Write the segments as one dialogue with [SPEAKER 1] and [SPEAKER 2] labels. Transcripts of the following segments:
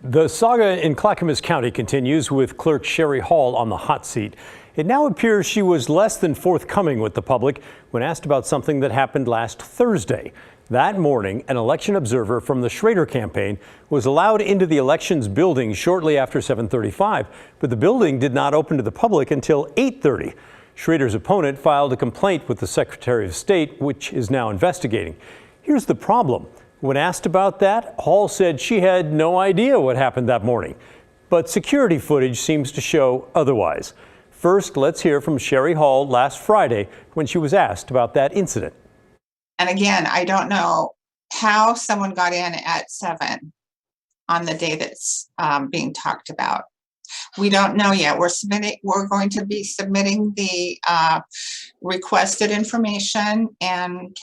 [SPEAKER 1] The saga in Clackamas County continues with Clerk Sherry Hall on the hot seat. It now appears she was less than forthcoming with the public when asked about something that happened last Thursday. That morning, an election observer from the Schrader campaign was allowed into the elections building shortly after 7:35, but the building did not open to the public until 8:30. Schrader's opponent filed a complaint with the Secretary of State, which is now investigating. Here's the problem. When asked about that, Hall said she had no idea what happened that morning. But security footage seems to show otherwise. First, let's hear from Sherry Hall last Friday when she was asked about that incident.
[SPEAKER 2] And again, I don't know how someone got in at 7 on the day that's being talked about. We don't know yet. We're going to be submitting the requested information, and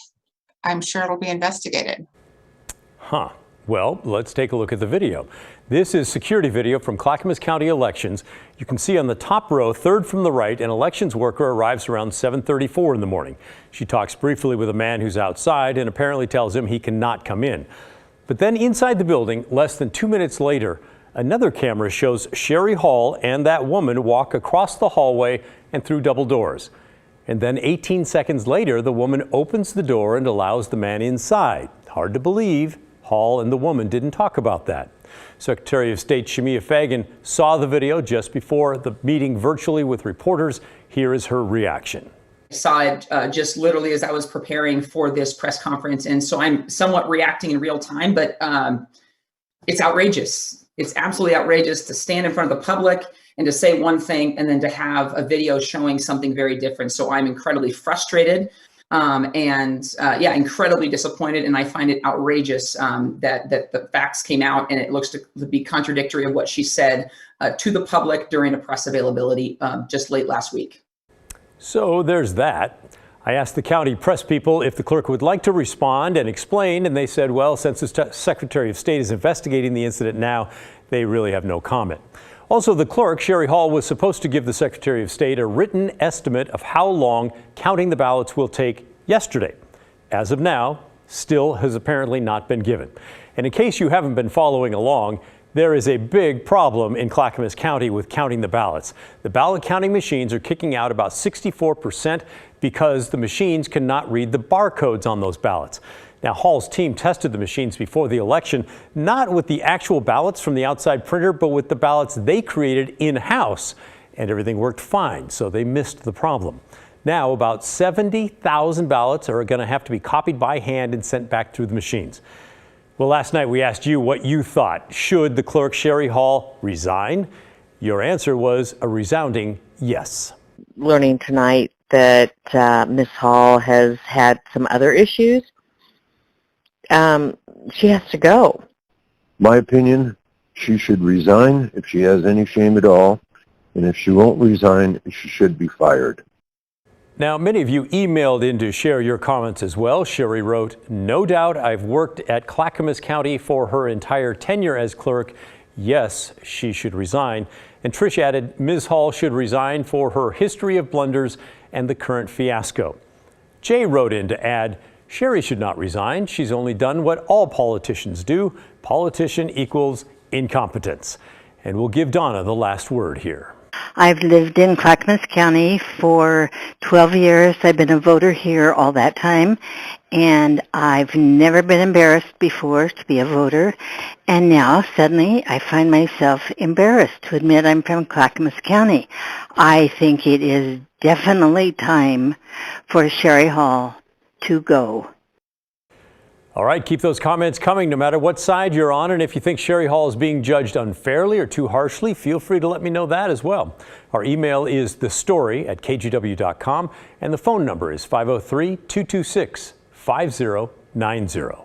[SPEAKER 2] I'm sure it'll be investigated.
[SPEAKER 1] Well, let's take a look at the video. This is security video from Clackamas County elections. You can see on the top row, third from the right, an elections worker arrives around 7:34 in the morning. She talks briefly with a man who's outside and apparently tells him he cannot come in. But then inside the building, less than 2 minutes later, another camera shows Sherry Hall and that woman walk across the hallway and through double doors. And then 18 seconds later, the woman opens the door and allows the man inside. Hard to believe. Hall and the woman didn't talk about that. Secretary of State Shemia Fagan saw the video just before the meeting virtually with reporters. Here is her reaction.
[SPEAKER 3] I saw it just literally as I was preparing for this press conference. And so I'm somewhat reacting in real time, but it's outrageous. It's absolutely outrageous to stand in front of the public and to say one thing and then to have a video showing something very different. So I'm incredibly frustrated. Incredibly disappointed, and I find it outrageous that the facts came out and it looks to be contradictory of what she said to the public during a press availability just late last week.
[SPEAKER 1] So there's that. I asked the county press people if the clerk would like to respond and explain, and they said, well, since the Secretary of State is investigating the incident now, they really have no comment. Also, the clerk, Sherry Hall, was supposed to give the Secretary of State a written estimate of how long counting the ballots will take yesterday. As of now, still has apparently not been given. And in case you haven't been following along, there is a big problem in Clackamas County with counting the ballots. The ballot counting machines are kicking out about 64% because the machines cannot read the barcodes on those ballots. Now, Hall's team tested the machines before the election, not with the actual ballots from the outside printer, but with the ballots they created in-house, and everything worked fine, so they missed the problem. Now, about 70,000 ballots are going to have to be copied by hand and sent back through the machines. Well, last night we asked you what you thought. Should the clerk, Sherry Hall, resign? Your answer was a resounding yes.
[SPEAKER 4] Learning tonight that Ms. Hall has had some other issues. She has to go.
[SPEAKER 5] My opinion, she should resign if she has any shame at all, and if she won't resign, she should be fired.
[SPEAKER 1] Now, many of you emailed in to share your comments as well. Sherry wrote, "No doubt I've worked at Clackamas County for her entire tenure as clerk. Yes, she should resign." And Trish added, "Ms. Hall should resign for her history of blunders and the current fiasco." Jay wrote in to add, "Sherry should not resign. She's only done what all politicians do. Politician equals incompetence." And we'll give Donna the last word here.
[SPEAKER 4] I've lived in Clackamas County for 12 years. I've been a voter here all that time, and I've never been embarrassed before to be a voter. And now, suddenly, I find myself embarrassed to admit I'm from Clackamas County. I think it is definitely time for Sherry Hall to go.
[SPEAKER 1] All right, keep those comments coming no matter what side you're on. And if you think Sherry Hall is being judged unfairly or too harshly, feel free to let me know that as well. Our email is thestory@kgw.com and the phone number is 503-226-5090.